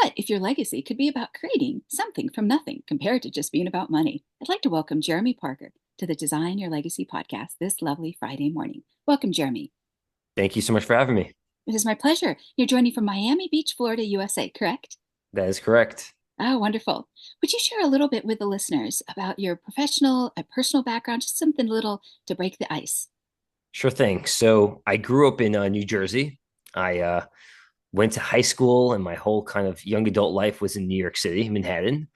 What if your legacy could be about creating something from nothing compared to just being about money? I'd like to welcome Jeremy Parker to the Design Your Legacy podcast this lovely Friday morning. Welcome, Jeremy. Thank you so much for having me. It is my pleasure. You're joining from Miami Beach, Florida, USA, correct? That is correct. Oh, wonderful. Would you share a little bit with the listeners about your professional and personal background, just something little to break the ice? Sure thing. So I grew up in New Jersey. I went to high school, and my whole kind of young adult life was in New York City, Manhattan.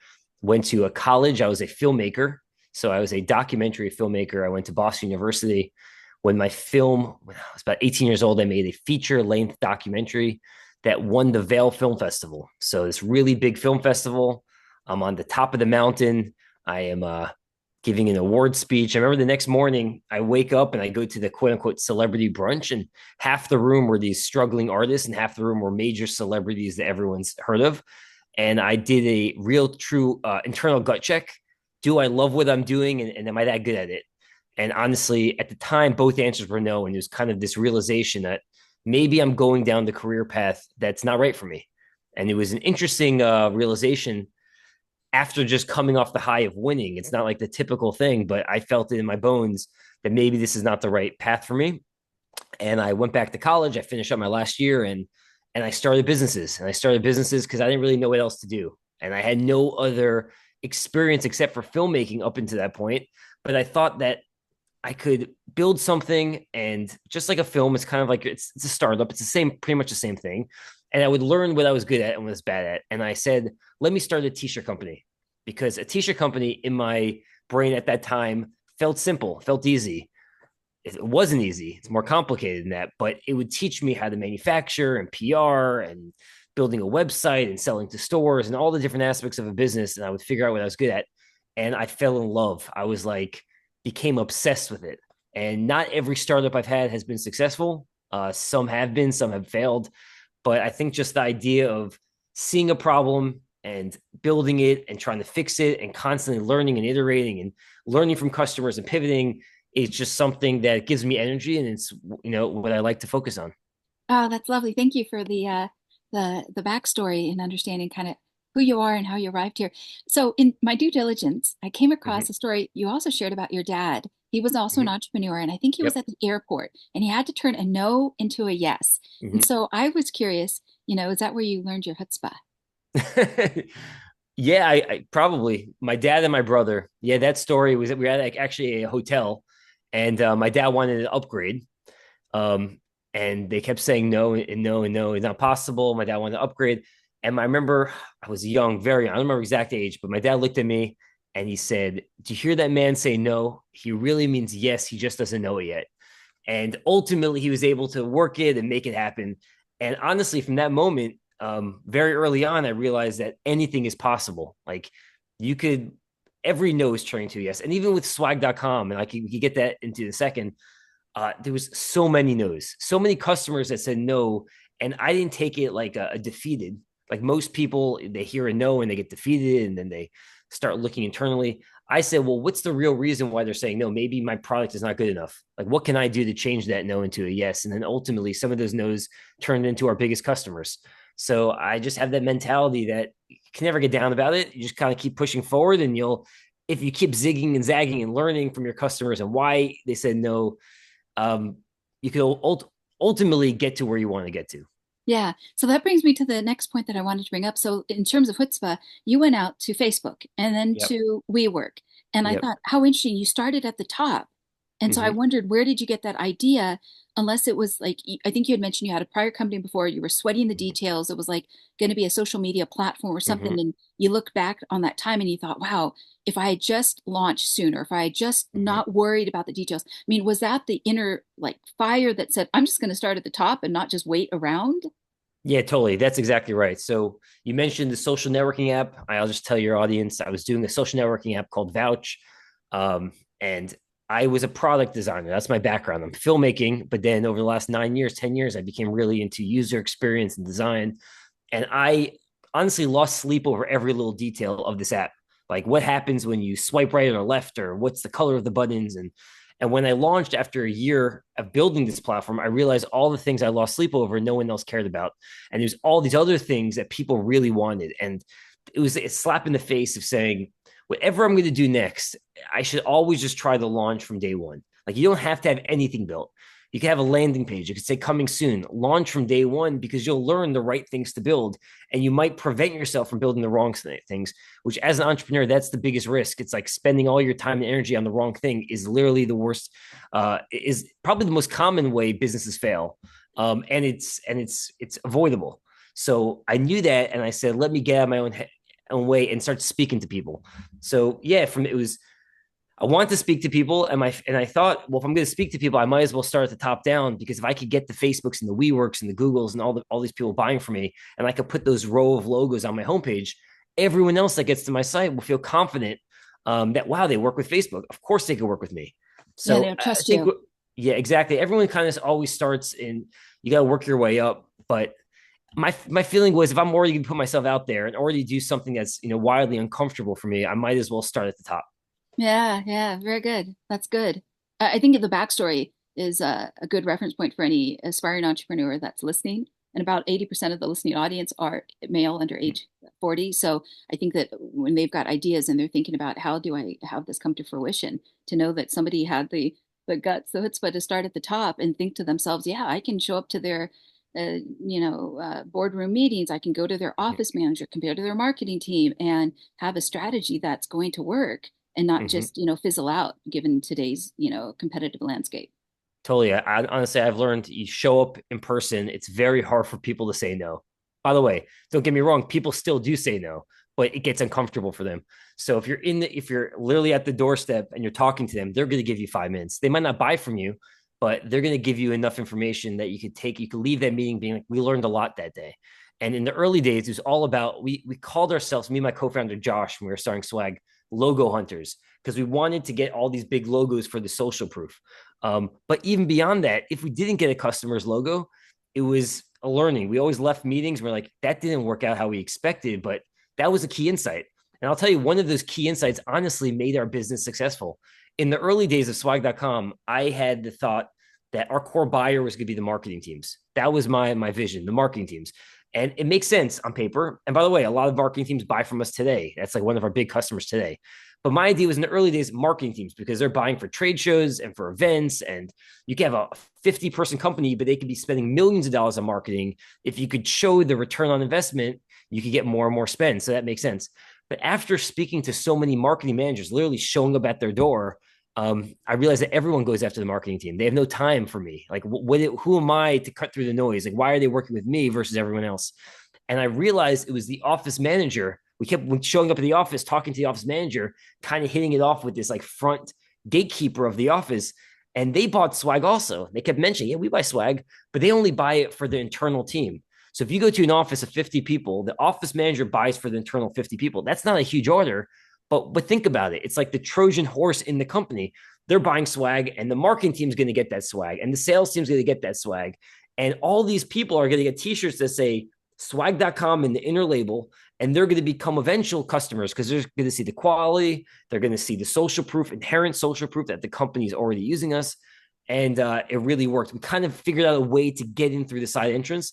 Went to a college. I was a filmmaker. So I was a documentary filmmaker. I went to Boston University. When I was about 18 years old, I made a feature length documentary that won the Vail Film Festival. So this really big film festival. I'm on the top of the mountain. I am giving an award speech. I remember the next morning I wake up and I go to the quote unquote celebrity brunch, and half the room were these struggling artists and half the room were major celebrities that everyone's heard of. And I did a real true internal gut check. Do I love what I'm doing, and am I that good at it? And honestly, at the time, both answers were no. And it was kind of this realization that maybe I'm going down the career path that's not right for me. And it was an interesting realization after just coming off the high of winning. It's not like the typical thing, but I felt it in my bones that maybe this is not the right path for me. And I went back to college. I finished up my last year, and I started businesses. And I started businesses because I didn't really know what else to do. And I had no other experience except for filmmaking up until that point. But I thought that I could build something, and just like a film, it's kind of like it's a startup. It's the same, pretty much the same thing. And I would learn what I was good at and what I was bad at. And I said, let me start a t-shirt company, because a t-shirt company in my brain at that time felt simple, felt easy. It wasn't easy. It's more complicated than that, but it would teach me how to manufacture and PR and building a website and selling to stores and all the different aspects of a business. And I would figure out what I was good at. And I fell in love. I was like, became obsessed with it. And not every startup I've had has been successful. Some have been, some have failed. But I think just the idea of seeing a problem and building it and trying to fix it and constantly learning and iterating and learning from customers and pivoting is just something that gives me energy, and it's what I like to focus on. Oh, that's lovely. Thank you for the backstory and understanding kind of who you are and how you arrived here. So in my due diligence, I came across Mm-hmm. a story you also shared about your dad. He was also an Mm-hmm. entrepreneur, and I think he was Yep. at the airport and he had to turn a no into a yes. And Mm-hmm. so I was curious, is that where you learned your chutzpah? Yeah, I probably my dad and my brother. Yeah, that story was that we were at like actually a hotel, and my dad wanted an upgrade. Um, and they kept saying no and no and no, it's not possible. My dad wanted to upgrade. And I remember I was young, very young. I don't remember exact age, but my dad looked at me and he said, do you hear that man say no? He really means yes. He just doesn't know it yet. And ultimately, he was able to work it and make it happen. And honestly, from that moment, very early on, I realized that anything is possible. Like you could, every no is turning to yes. And even with swag.com, and we could get that into a second, there was so many no's, so many customers that said no, and I didn't take it like a defeated. Like most people, they hear a no and they get defeated, and then they start looking internally. I said, well, what's the real reason why they're saying no? Maybe my product is not good enough. Like, what can I do to change that no into a yes? And then ultimately, some of those no's turned into our biggest customers. So I just have that mentality that you can never get down about it. You just kind of keep pushing forward, and if you keep zigging and zagging and learning from your customers and why they said no, um, you can ultimately get to where you want to get to. Yeah. So that brings me to the next point that I wanted to bring up. So in terms of chutzpah, you went out to Facebook and then Yep. to WeWork. And I Yep. thought, how interesting. You started at the top. And so I Mm-hmm. wondered, where did you get that idea? Unless it was like, I think you had mentioned you had a prior company before, you were sweating the details. It was like going to be a social media platform or Mm-hmm. something. And you look back on that time and you thought, wow, if I had just launched sooner, if I had just Mm-hmm. not worried about the details. I mean, was that the inner like fire that said, I'm just going to start at the top and not just wait around? Yeah, totally. That's exactly right. So you mentioned the social networking app. I'll just tell your audience I was doing a social networking app called Vouch. And I was a product designer. That's my background. I'm filmmaking, but then over the last 9 years, 10 years, I became really into user experience and design. And I honestly lost sleep over every little detail of this app. Like what happens when you swipe right or left, or what's the color of the buttons. And when I launched after a year of building this platform, I realized all the things I lost sleep over, no one else cared about. And there's all these other things that people really wanted. And it was a slap in the face of saying, whatever I'm going to do next, I should always just try to launch from day one. Like you don't have to have anything built. You can have a landing page. You could say coming soon, launch from day one because you'll learn the right things to build and you might prevent yourself from building the wrong things, which as an entrepreneur, that's the biggest risk. It's like spending all your time and energy on the wrong thing is literally the worst, is probably the most common way businesses fail. And it's avoidable. So I knew that. And I said, let me get out of my own way and start speaking to people. So yeah, from it was I wanted to speak to people, and I thought, well, if I'm going to speak to people, I might as well start at the top down because if I could get the Facebooks and the WeWorks and the Googles and all these people buying from me, and I could put those row of logos on my homepage, everyone else that gets to my site will feel confident that wow, they work with Facebook. Of course, they could work with me. Yeah, So they'll I trust think, you. yeah, exactly. Everyone kind of always starts in you got to work your way up, but my feeling was if I'm already going to put myself out there and already do something that's wildly uncomfortable for me, I might as well start at the top. Yeah, yeah, very good. That's good. I think the backstory is a good reference point for any aspiring entrepreneur that's listening. And about 80% of the listening audience are male under age 40. So I think that when they've got ideas and they're thinking about how do I have this come to fruition, to know that somebody had the guts, the chutzpah to start at the top and think to themselves, yeah, I can show up to their boardroom meetings. I can go to their office manager, compare to their marketing team, and have a strategy that's going to work and not Mm-hmm. just fizzle out given today's competitive landscape. Totally. Honestly, I've learned you show up in person, it's very hard for people to say no. By the way, don't get me wrong, people still do say no, but it gets uncomfortable for them. So if you're literally at the doorstep and you're talking to them, they're going to give you 5 minutes. They might not buy from you, but they're going to give you enough information that you could leave that meeting being like, we learned a lot that day. And in the early days, it was all about we called ourselves, me and my co-founder Josh, when we were starting Swag, logo hunters, because we wanted to get all these big logos for the social proof. But even beyond that, if we didn't get a customer's logo, it was a learning. We always left meetings. We're like, that didn't work out how we expected, but that was a key insight. And I'll tell you, one of those key insights honestly made our business successful. In the early days of swag.com, I had the thought that our core buyer was going to be the marketing teams. That was my vision, the marketing teams. And it makes sense on paper. And by the way, a lot of marketing teams buy from us today. That's like one of our big customers today. But my idea was in the early days, marketing teams, because they're buying for trade shows and for events. And you can have a 50-person company, but they could be spending millions of dollars on marketing. If you could show the return on investment, you could get more and more spend. So that makes sense. But after speaking to so many marketing managers, literally showing up at their door, I realized that everyone goes after the marketing team. They have no time for me. Like, who am I to cut through the noise? Like, why are they working with me versus everyone else? And I realized it was the office manager. We kept showing up at the office, talking to the office manager, kind of hitting it off with this like front gatekeeper of the office. And they bought swag also. They kept mentioning, yeah, we buy swag, but they only buy it for the internal team. So if you go to an office of 50 people, the office manager buys for the internal 50 people. That's not a huge order, but think about it. It's like the Trojan horse in the company. They're buying swag, and the marketing team's going to get that swag, and the sales team's going to get that swag. And all these people are going to get t-shirts that say swag.com in the inner label, and they're going to become eventual customers because they're going to see the quality, they're going to see the social proof, inherent social proof that the company is already using us. And it really worked. We kind of figured out a way to get in through the side entrance.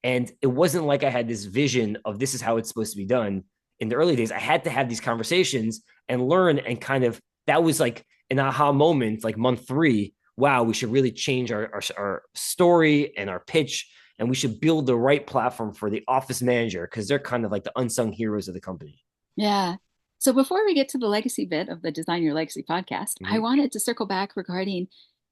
And it wasn't like I had this vision of this is how it's supposed to be done. In the early days, I had to have these conversations and learn, and kind of that was like an aha moment, like month 3. Wow, we should really change our story and our pitch, and we should build the right platform for the office manager because they're kind of like the unsung heroes of the company. Yeah. So before we get to the legacy bit of the Design Your Legacy podcast, I Mm-hmm. wanted to circle back regarding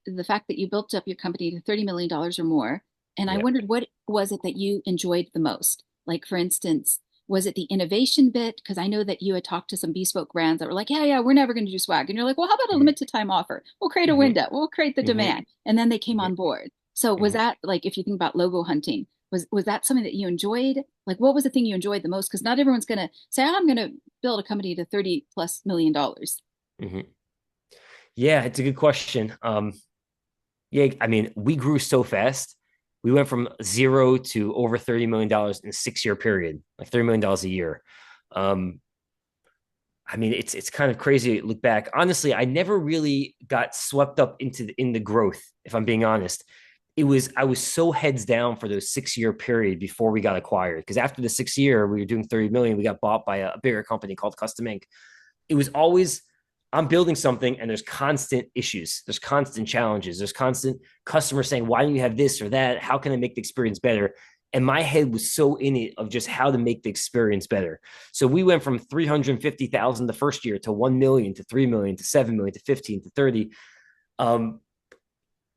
the fact that you built up your company to $30 million or more. And I Yeah. wondered, what was it that you enjoyed the most? Like, for instance, was it the innovation bit? Because I know that you had talked to some bespoke brands that were like, yeah, we're never going to do swag. And you're like, well, how about a Mm-hmm. limited time offer? We'll create a Mm-hmm. window, we'll create the Mm-hmm. demand. And then they came Mm-hmm. on board. So was Mm-hmm. that like, if you think about logo hunting, was that something that you enjoyed? Like, what was the thing you enjoyed the most? Because not everyone's going to say, oh, I'm going to build a company to 30 plus million dollars. Mm-hmm. Yeah, it's a good question. Yeah, I mean, we grew so fast. We went from zero to over $30 million in a 6-year period, like $30 million a year. Um, I mean, it's kind of crazy to look back. Honestly, I never really got swept up in the growth, if I'm being honest. I was so heads down for those 6 year period before we got acquired. Because after the 6 year, we were doing 30 million, we got bought by a bigger company called Custom Ink. It was always, I'm building something and there's constant issues, there's constant challenges, there's constant customers saying, why don't you have this or that? How can I make the experience better? And my head was so in it of just how to make the experience better. So we went from 350,000 the first year to 1 million to 3 million to 7 million to 15 to 30. Um,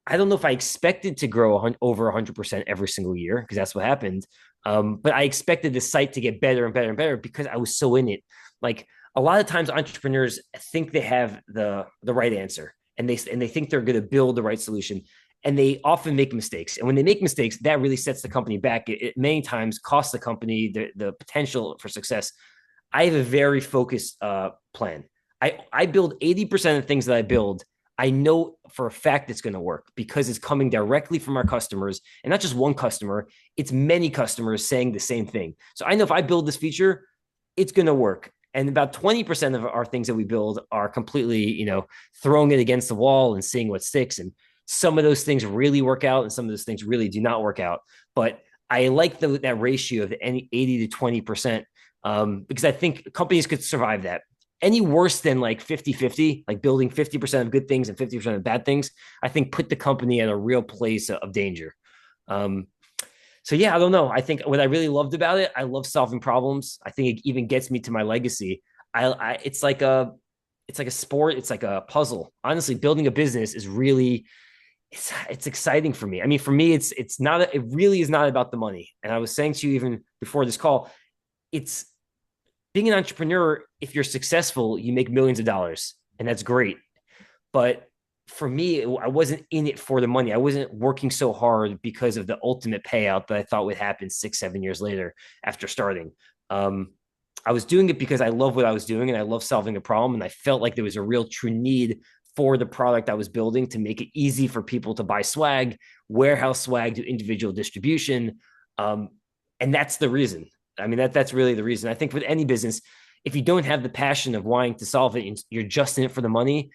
I don't know if I expected to grow over 100% every single year because that's what happened. But I expected the site to get better and better and better because I was so in it. Like a lot of times, entrepreneurs think they have the right answer and they think they're going to build the right solution, and they often make mistakes. And when they make mistakes, that really sets the company back. It many times costs the company the potential for success. I have a very focused plan. I build 80% of the things that I build. I know for a fact it's going to work because it's coming directly from our customers, and not just one customer, it's many customers saying the same thing. So I know if I build this feature, it's going to work. And about 20% of our things that we build are completely, throwing it against the wall and seeing what sticks. And some of those things really work out and some of those things really do not work out. But I like that ratio of any 80 to 20%, because I think companies could survive that. Any worse than like 50-50, like building 50% of good things and 50% of bad things, I think put the company at a real place of danger. Um, so yeah, I don't know. I think what I really loved about it, I love solving problems. I think it even gets me to my legacy. It's like a sport. It's like a puzzle. Honestly, building a business is really, it's exciting for me. I mean, for me, it's not, it really is not about the money. And I was saying to you even before this call, it's being an entrepreneur. If you're successful, you make millions of dollars, and that's great. But for me, I wasn't in it for the money. I wasn't working so hard because of the ultimate payout that I thought would happen 6, 7 years later after starting. Um, I was doing it because I love what I was doing and I love solving a problem. And I felt like there was a real true need for the product I was building to make it easy for people to buy swag, warehouse swag, do individual distribution. Um, and that's the reason. I mean, that's really the reason. I think with any business, if you don't have the passion of wanting to solve it, you're just in it for the money,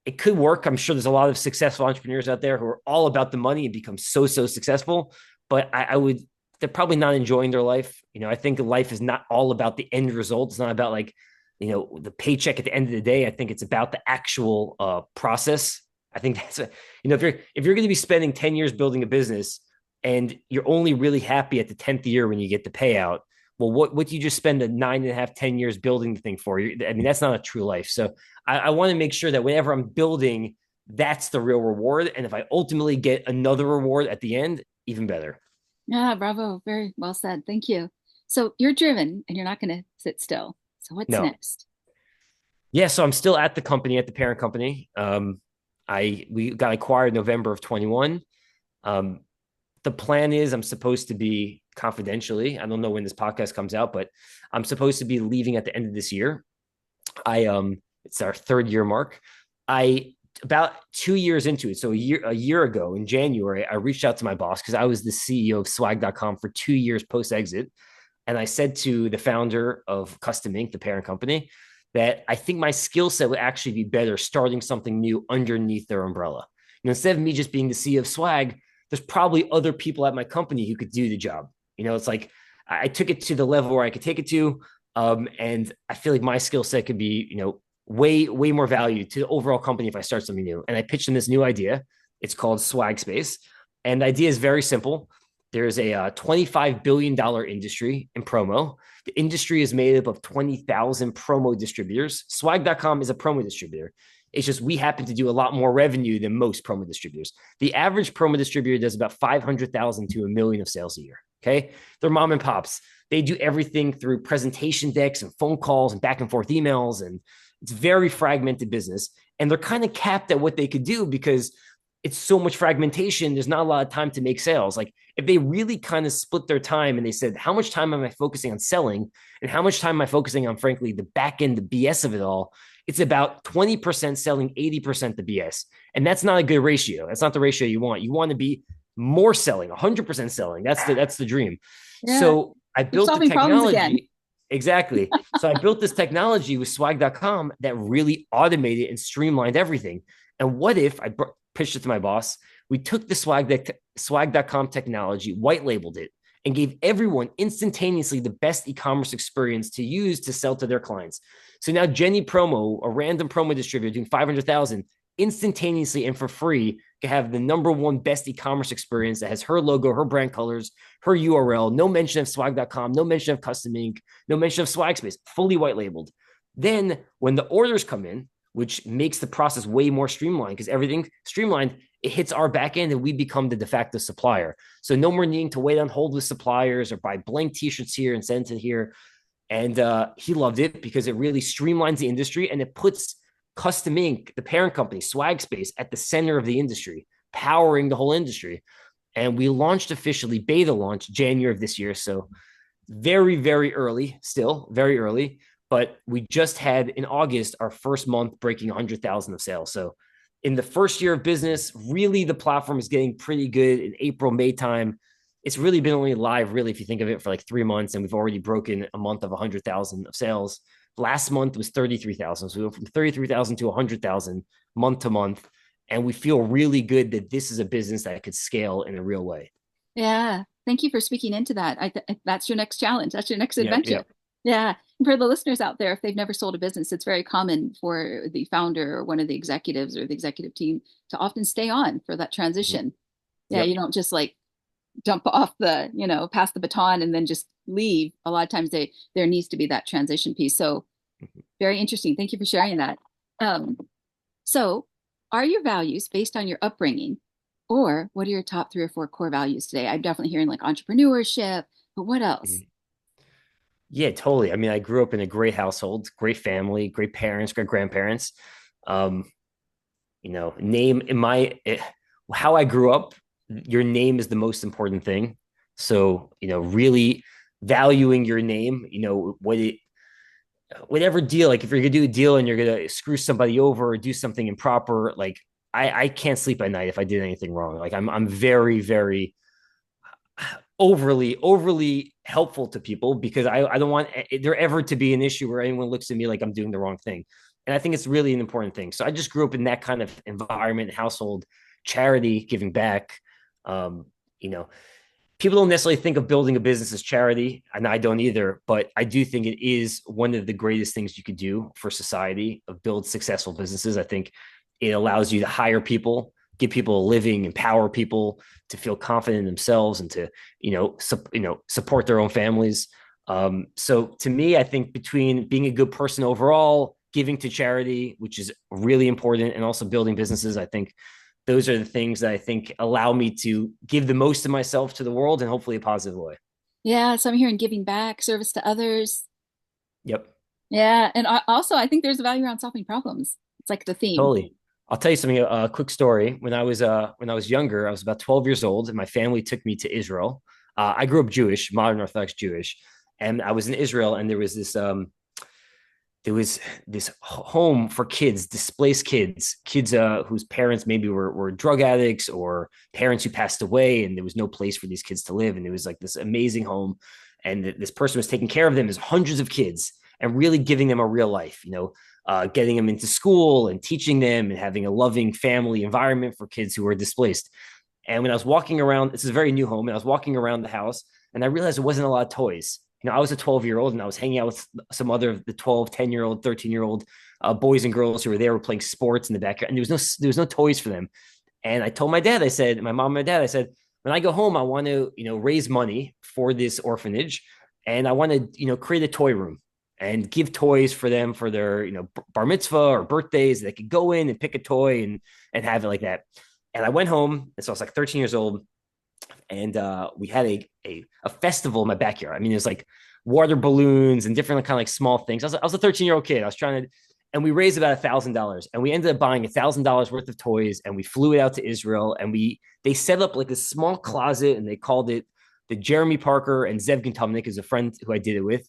it could work. I'm sure there's a lot of successful entrepreneurs out there who are all about the money and become so successful. But I would, they're probably not enjoying their life. I think life is not all about the end result. It's not about like, the paycheck at the end of the day. I think it's about the actual process. I think that's if you're going to be spending 10 years building a business and you're only really happy at the 10th year when you get the payout, well, what do you just spend the 9.5, 10 years building the thing for? I mean, that's not a true life. So I want to make sure that whenever I'm building, that's the real reward. And if I ultimately get another reward at the end, even better. Yeah, bravo. Very well said. Thank you. So you're driven and you're not going to sit still. So what's No. next? Yeah, so I'm still at the company, at the parent company. We got acquired November of 21. Um, the plan is I'm supposed to be confidentially. I don't know when this podcast comes out, but I'm supposed to be leaving at the end of this year. It's our third year mark. I About 2 years into it, so a year ago in January, I reached out to my boss because I was the CEO of swag.com for 2 years post exit. And I said to the founder of Custom Ink, the parent company, that I think my skill set would actually be better starting something new underneath their umbrella. Instead of me just being the CEO of Swag, there's probably other people at my company who could do the job. It's like I took it to the level where I could take it to, and I feel like my skill set could be, way more value to the overall company if I start something new. And I pitched them this new idea. It's called Swag Space, and the idea is very simple. There's a $25 billion industry in promo. The industry is made up of 20,000 promo distributors. Swag.com is a promo distributor. It's just we happen to do a lot more revenue than most promo distributors. The average promo distributor does about 500,000 to a million of sales a year. Okay. They're mom and pops. They do everything through presentation decks and phone calls and back and forth emails. And it's very fragmented business. And they're kind of capped at what they could do because it's so much fragmentation. There's not a lot of time to make sales. Like if they really kind of split their time and they said, how much time am I focusing on selling and how much time am I focusing on, frankly, the back end, the BS of it all? It's about 20% selling, 80% the BS. And that's not a good ratio. That's not the ratio you want. You want to be more selling, 100% selling. That's the dream. Yeah, So I you're built the solving problems again. technology. Exactly. So I built this technology with swag.com that really automated and streamlined everything. And what if pitched it to my boss? We took the swag.com technology, white labeled it, and gave everyone instantaneously the best e-commerce experience to use to sell to their clients. So now Jenny Promo, a random promo distributor doing 500,000 instantaneously and for free, can have the number one best e-commerce experience that has her logo, her brand colors, her URL, no mention of swag.com, no mention of custom ink, no mention of swag space, fully white labeled. Then when the orders come in, which makes the process way more streamlined because everything streamlined, it hits our back end and we become the de facto supplier. So no more needing to wait on hold with suppliers or buy blank t-shirts here and send it here. And he loved it because it really streamlines the industry and it puts Custom Ink, the parent company, Swag Space, at the center of the industry, powering the whole industry. And we launched officially, beta launch January of this year. So very, very early, still very early. But we just had in August our first month breaking 100,000 of sales. So in the first year of business, really the platform is getting pretty good in April, May time. It's really been only live, really, if you think of it, for like 3 months, and we've already broken a month of 100,000 of sales. Last month was 33,000. So we went from 33,000 to 100,000 month to month. And we feel really good that this is a business that could scale in a real way. Yeah. Thank you for speaking into that. That's your next challenge. That's your next Yeah, adventure. yeah. Yeah. And for the listeners out there, if they've never sold a business, it's very common for the founder or one of the executives or the executive team to often stay on for that Mhm. transition. Yeah. You Yep. don't just like jump off the, pass the baton and then just leave. A lot of times there needs to be that transition piece. So very interesting. Thank you for sharing that. Um, so are your values based on your upbringing, or what are your top three or four core values today? I'm definitely hearing like entrepreneurship, but what else? Mhm. Yeah, totally. I mean, I grew up in a great household, great family, great parents, great grandparents. Um, name in how I grew up, your name is the most important thing. So, really valuing your name, whatever deal, like if you're gonna do a deal and you're gonna screw somebody over or do something improper, like I can't sleep at night if I did anything wrong. Like I'm very, very overly helpful to people because I don't want there ever to be an issue where anyone looks at me like I'm doing the wrong thing. And I think it's really an important thing. So I just grew up in that kind of environment, household, charity, giving back. Um, you know, People don't necessarily think of building a business as charity, and I don't either. But I do think it is one of the greatest things you could do for society of build successful businesses. I think it allows you to hire people, give people a living, empower people to feel confident in themselves and to support their own families. So to me, I think between being a good person overall, giving to charity, which is really important, and also building businesses, I think those are the things that I think allow me to give the most of myself to the world in hopefully a positive way. Yeah, so I'm hearing giving back, service to others. Yep, Yeah, and also I think there's a value around solving problems. It's like the theme. totally. I'll tell you something. A quick story. When I was younger, I was about 12 years old, and my family took me to Israel. I grew up Jewish, modern Orthodox Jewish, and I was in Israel, and there was this home for kids, displaced kids whose parents maybe were drug addicts or parents who passed away, and there was no place for these kids to live. And it was like this amazing home, and this person was taking care of them. There's hundreds of kids, and really giving them a real life. Getting them into school and teaching them, and having a loving family environment for kids who were displaced. And when I was walking around, this is a very new home, and I was walking around the house, and I realized there wasn't a lot of toys. I was a 12-year-old and I was hanging out with some other of the 12, 10-year-old, 13-year-old boys and girls who were there, were playing sports in the backyard, and there was no toys for them. And I told my dad, I said, my mom and my dad, I said, when I go home, I want to, raise money for this orphanage, and I want to, create a toy room and give toys for them for their, bar mitzvah or birthdays. They could go in and pick a toy and have it like that. And I went home, and so I was like 13 years old, and we had a festival in my backyard. I mean, there's like water balloons and different kind of like small things. I was a 13-year-old kid. I was trying to, and we raised about $1,000, and we ended up buying $1,000 worth of toys, and we flew it out to Israel, and they set up like a small closet, and they called it the Jeremy Parker and Zev Gintumnik is a friend who I did it with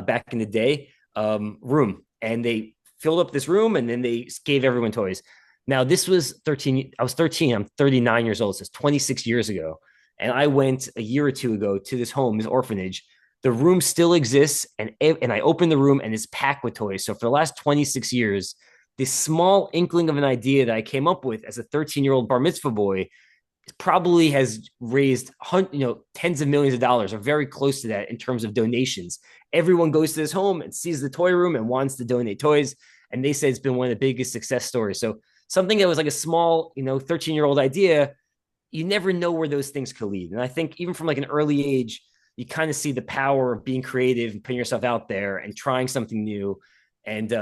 back in the day room, and they filled up this room, and then they gave everyone toys. Now this was 13. I was 13. I'm 39 years old. So it's 26 years ago. And I went a year or two ago to this home, this orphanage, The room still exists, and I open the room and it's packed with toys. So for the last 26 years, this small inkling of an idea that I came up with as a 13-year-old bar mitzvah boy probably has raised tens of millions of dollars, or very close to that in terms of donations. Everyone goes to this home and sees the toy room and wants to donate toys, and they say it's been one of the biggest success stories. So something that was like a small 13-year-old idea, you never know where those things could lead. And I think even from like an early age, you kind of see the power of being creative and putting yourself out there and trying something new. And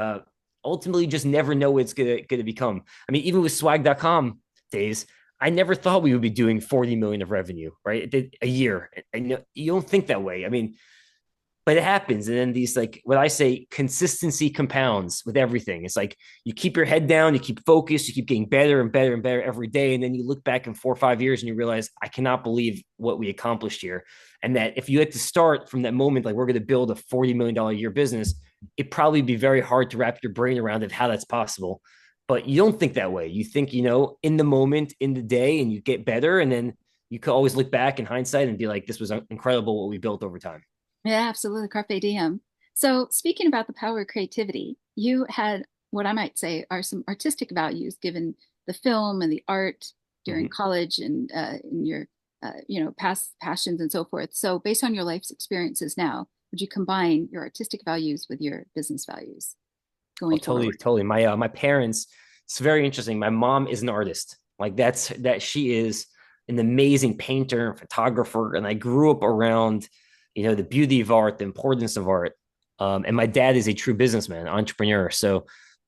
ultimately, you just never know what it's gonna become. I mean, even with swag.com days, I never thought we would be doing 40 million of revenue, right? A year. And you don't think that way. I mean, but it happens. And then these, like what I say, consistency compounds with everything. It's like you keep your head down, you keep focused, you keep getting better and better and better every day. And then you look back in 4 or 5 years and you realize, I cannot believe what we accomplished here. And that if you had to start from that moment, like we're going to build a $40 million a year business, it'd probably be very hard to wrap your brain around it, how that's possible. But you don't think that way. You think, in the moment, in the day, and you get better. And then you could always look back in hindsight and be like, this was incredible what we built over time. Yeah, absolutely. Carpe diem. So, speaking about the power of creativity, you had what I might say are some artistic values given the film and the art during Mm-hmm. college and in your, past passions and so forth. So, based on your life's experiences now, would you combine your artistic values with your business values Oh, going totally, forward? totally. My parents. It's very interesting. My mom is an artist. Like that. She is an amazing painter, photographer, and I grew up around, the beauty of art, the importance of art. And my dad is a true businessman, entrepreneur. So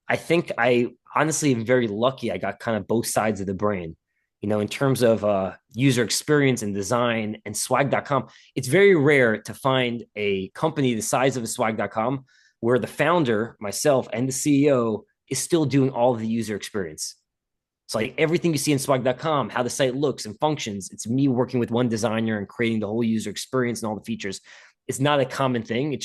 I think I honestly am very lucky. I got kind of both sides of the brain. In terms of user experience and design and swag.com, it's very rare to find a company the size of a swag.com where the founder, myself, and the CEO is still doing all of the user experience. It's like everything you see in swag.com, how the site looks and functions, it's me working with one designer and creating the whole user experience and all the features. It's not a common thing.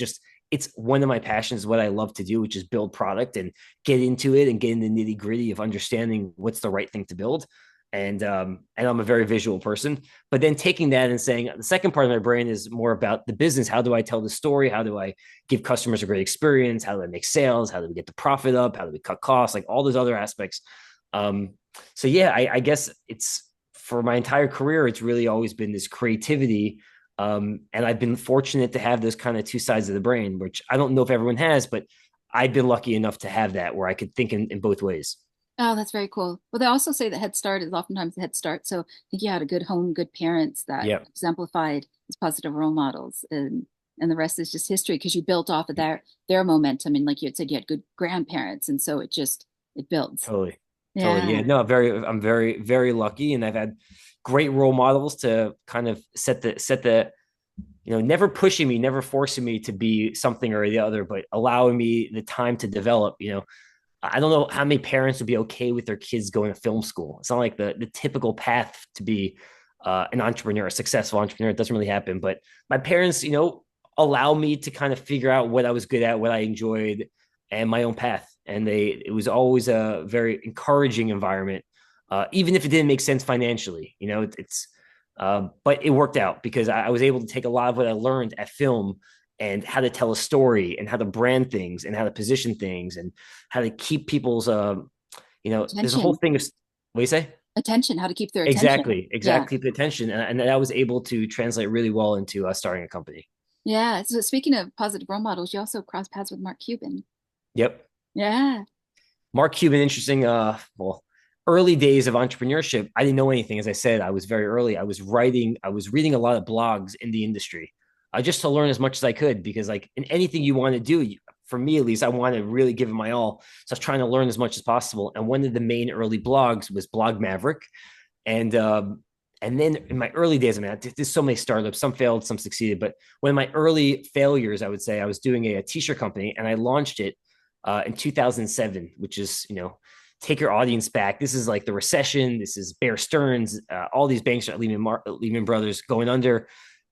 It's one of my passions, what I love to do, which is build product and get into it and get in the nitty gritty of understanding what's the right thing to build. And I'm a very visual person. But then taking that and saying the second part of my brain is more about the business. How do I tell the story? How do I give customers a great experience? How do I make sales? How do we get the profit up? How do we cut costs? Like all those other aspects. Um, so yeah, I guess it's for my entire career, it's really always been this creativity. And I've been fortunate to have those kind of two sides of the brain, which I don't know if everyone has, but I've been lucky enough to have that where I could think in both ways. Oh, that's very cool. Well, they also say that Head Start is oftentimes the Head Start. So I think you had a good home, good parents that Yeah, exemplified as positive role models, and the rest is just history because you built off of their momentum. And like you had said, you had good grandparents, and so it builds. totally. Totally. Yeah. Yeah. No, I'm very, very lucky. And I've had great role models to kind of set the, never pushing me, never forcing me to be something or the other, but allowing me the time to develop. I don't know how many parents would be okay with their kids going to film school. It's not like the typical path to be an entrepreneur, a successful entrepreneur. It doesn't really happen. But my parents, allow me to kind of figure out what I was good at, what I enjoyed, and my own path. And it was always a very encouraging environment, even if it didn't make sense financially. But it worked out because I was able to take a lot of what I learned at film and how to tell a story and how to brand things and how to position things and how to keep people's there's a whole Attention, thing of what do you say. attention, how to keep their attention. Yeah. Exactly the attention, and I was able to translate really well into starting a company. Yeah. So speaking of positive role models, you also cross paths with Mark Cuban. Yep. Yeah. Mark Cuban, interesting. Well, early days of entrepreneurship, I didn't know anything. As I said, I was very early. I was reading a lot of blogs in the industry, just to learn as much as I could. Because like in anything you want to do, for me at least, I want to really give it my all. So I was trying to learn as much as possible. And one of the main early blogs was Blog Maverick, and then in my early days, I mean, there's so many startups. Some failed, some succeeded. But one of my early failures, I would say, I was doing a t-shirt company, and I launched it in 2007, which is, take your audience back. This is like the recession. This is Bear Stearns, all these banks, Lehman Brothers going under.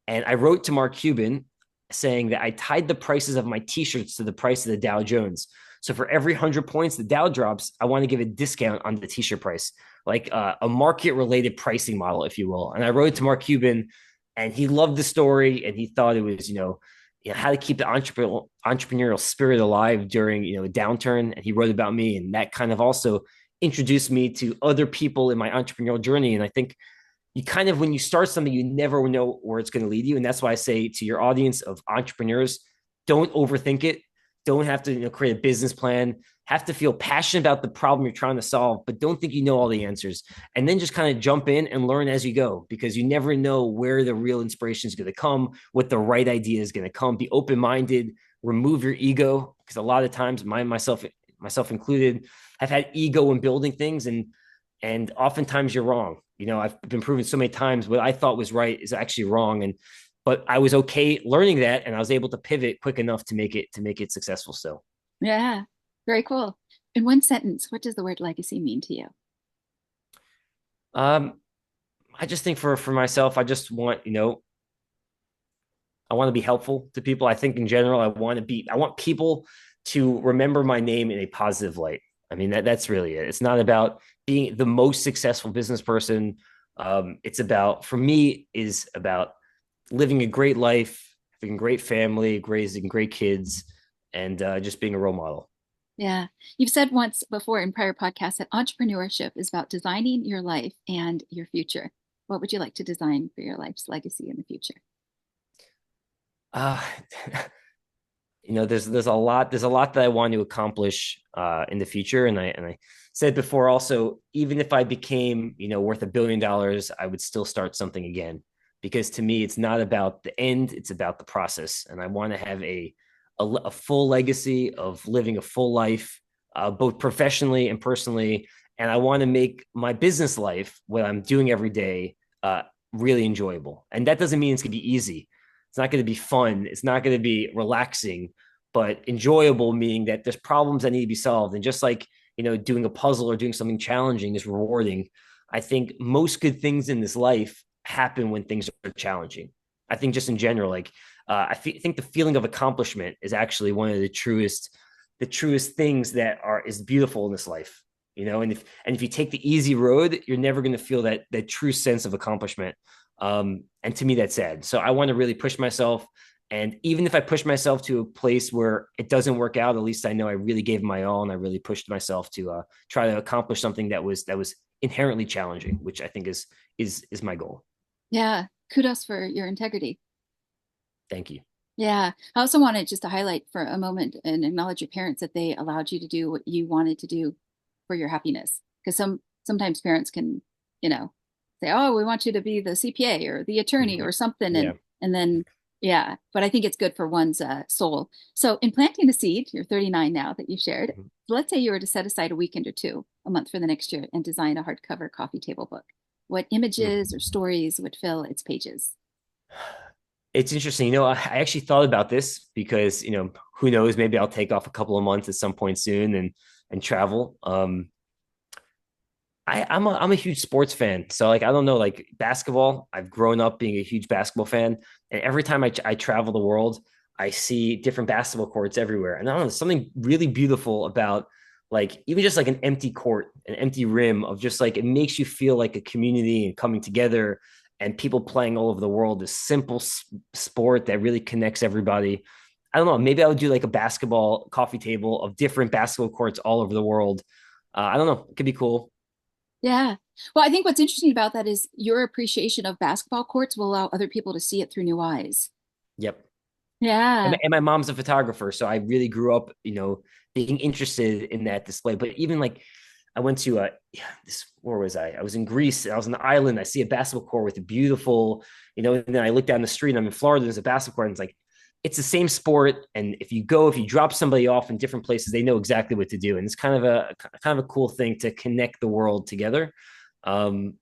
And I wrote to Mark Cuban saying that I tied the prices of my t-shirts to the price of the Dow Jones. So for every 100 points the Dow drops, I want to give a discount on the t-shirt price, like a market related pricing model, if you will. And I wrote it to Mark Cuban, and he loved the story, and he thought it was, how to keep the entrepreneurial spirit alive during a downturn. And he wrote about me, and that kind of also introduced me to other people in my entrepreneurial journey. And I think you kind of, when you start something, you never know where it's going to lead you. And that's why I say to your audience of entrepreneurs, don't overthink it. Don't have to create a business plan. Have to feel passionate about the problem you're trying to solve, but don't think you know all the answers. And then just kind of jump in and learn as you go, because you never know where the real inspiration is going to come, what the right idea is going to come. Be open minded. Remove your ego, because a lot of times, myself included, have had ego in building things, and oftentimes you're wrong. I've been proven so many times what I thought was right is actually wrong. But I was okay learning that, and I was able to pivot quick enough to make it successful still. Yeah, very cool. In one sentence, what does the word legacy mean to you? Um, I just think for myself, I want to be helpful to people. I think in general, I want people to remember my name in a positive light. I mean, that's really it. It's not about being the most successful business person. It's about, for me, is about living a great life, having a great family, raising great kids, and just being a role model. Yeah. You've said once before in prior podcasts that entrepreneurship is about designing your life and your future. What would you like to design for your life's legacy in the future? Uh, there's a lot that I want to accomplish in the future, and I said before also, even if I became worth $1 billion, I would still start something again, because to me it's not about the end, it's about the process. And I want to have a full legacy of living a full life, both professionally and personally. And I want to make my business life, what I'm doing every day, really enjoyable. And that doesn't mean it's going to be easy. It's not going to be fun. It's not going to be relaxing, but enjoyable, meaning that there's problems that need to be solved. And just like, doing a puzzle or doing something challenging is rewarding. I think most good things in this life happen when things are challenging. I think just in general, like, think the feeling of accomplishment is actually one of the truest things that is beautiful in this life. And if you take the easy road, you're never going to feel that true sense of accomplishment. And to me, that's sad. So I want to really push myself. And even if I push myself to a place where it doesn't work out, at least I know I really gave my all, and I really pushed myself to try to accomplish something that was inherently challenging, which I think is my goal. Yeah. Kudos for your integrity. Thank you. Yeah. I also wanted just to highlight for a moment and acknowledge your parents that they allowed you to do what you wanted to do for your happiness. Because sometimes parents can, you know, say, "Oh, we want you to be the CPA or the attorney Mhm. or something," Yeah. and then yeah. But I think it's good for one's soul. So in planting the seed, you're 39 now that you've shared. Mhm. Let's say you were to set aside a weekend or two a month for the next year and design a hardcover coffee table book. What images or Mm. stories would fill its pages? It's interesting. I actually thought about this because, who knows, maybe I'll take off a couple of months at some point soon and travel. I'm a huge sports fan. So, like, I don't know, like basketball, I've grown up being a huge basketball fan. And every time I travel the world, I see different basketball courts everywhere. And I don't know, there's something really beautiful about, like, even just like an empty court, an empty rim, of just like, it makes you feel like a community and coming together, and people playing all over the world. This simple sport that really connects everybody. I don't know. Maybe I would do like a basketball coffee table of different basketball courts all over the world. I don't know. It could be cool. Yeah. Well, I think what's interesting about that is your appreciation of basketball courts will allow other people to see it through new eyes. Yep. And Yeah. my mom's a photographer, so I really grew up, being interested in that display. But even like, I went to where was I? I was in Greece. I was on the island. I see a basketball court with a beautiful, and then I look down the street. And I'm in Florida. There's a basketball court, and it's like, it's the same sport. And if you drop somebody off in different places, they know exactly what to do. And it's kind of a cool thing to connect the world together. Um,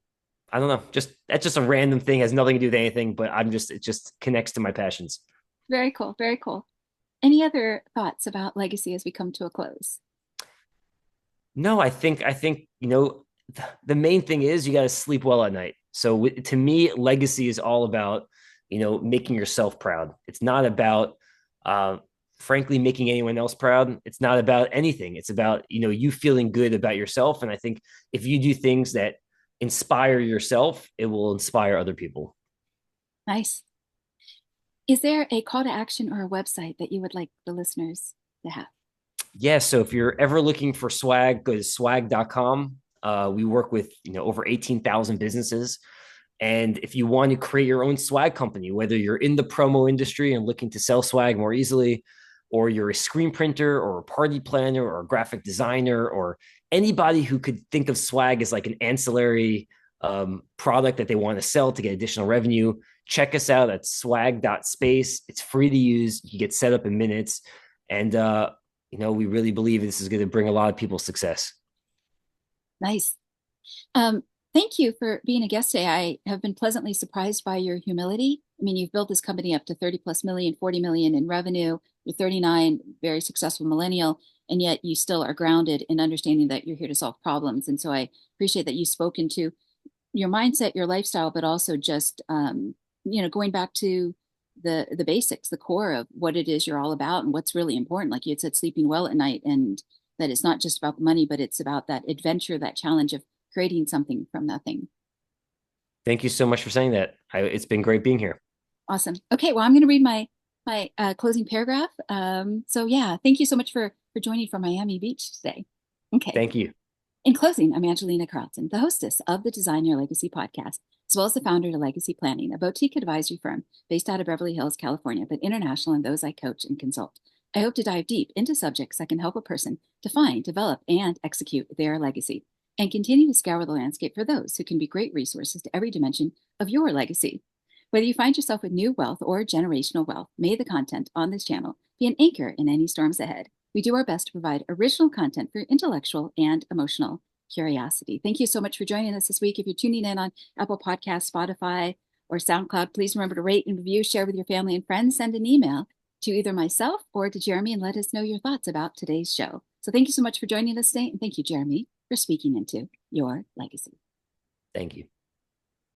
I don't know. Just that's just a random thing, has nothing to do with anything, but it just connects to my passions. Very cool. Very cool. Any other thoughts about legacy as we come to a close? No, I think the main thing is you got to sleep well at night. So to me, legacy is all about making yourself proud. It's not about uh, frankly making anyone else proud. It's not about anything. It's about you feeling good about yourself. And I think if you do things that inspire yourself, it will inspire other people. Nice. Is there a call to action or a website that you would like the listeners to have? Yeah, so if you're ever looking for swag, go to swag.com. We work with over 18,000 businesses. And if you want to create your own swag company, whether you're in the promo industry and looking to sell swag more easily, or you're a screen printer or a party planner or a graphic designer, or anybody who could think of swag as like an ancillary product that they want to sell to get additional revenue, check us out at swag.space. It's free to use. You get set up in minutes. And, we really believe this is going to bring a lot of people success. Nice. Um, Thank you for being a guest today. I have been pleasantly surprised by your humility. I mean, you've built this company up to 30 plus million, 40 million in revenue. You're 39, very successful millennial, and yet you still are grounded in understanding that you're here to solve problems. And so I appreciate that you've spoken to your mindset, your lifestyle, but also just going back to the basics, the core of what it is you're all about and what's really important. Like you had said, sleeping well at night, and that it's not just about the money, but it's about that adventure, that challenge of creating something from nothing. Thank you so much for saying that. It's been great being here. Awesome. Okay, well, I'm going to read my closing paragraph. So yeah, thank you so much for joining from Miami Beach today. Okay. Thank you. In closing, I'm Angelina Carlton, the hostess of the Design Your Legacy podcast, as well as the founder of Legacy Planning, a boutique advisory firm based out of Beverly Hills, California, but international in those I coach and consult. I hope to dive deep into subjects that can help a person define, develop, and execute their legacy, and continue to scour the landscape for those who can be great resources to every dimension of your legacy. Whether you find yourself with new wealth or generational wealth, may the content on this channel be an anchor in any storms ahead. We do our best to provide original content for intellectual and emotional curiosity. Thank you so much for joining us this week. If you're tuning in on Apple Podcasts, Spotify, or SoundCloud, please remember to rate and review, share with your family and friends, send an email to either myself or to Jeremy and let us know your thoughts about today's show. So thank you so much for joining us today. And thank you, Jeremy, for speaking into your legacy. Thank you.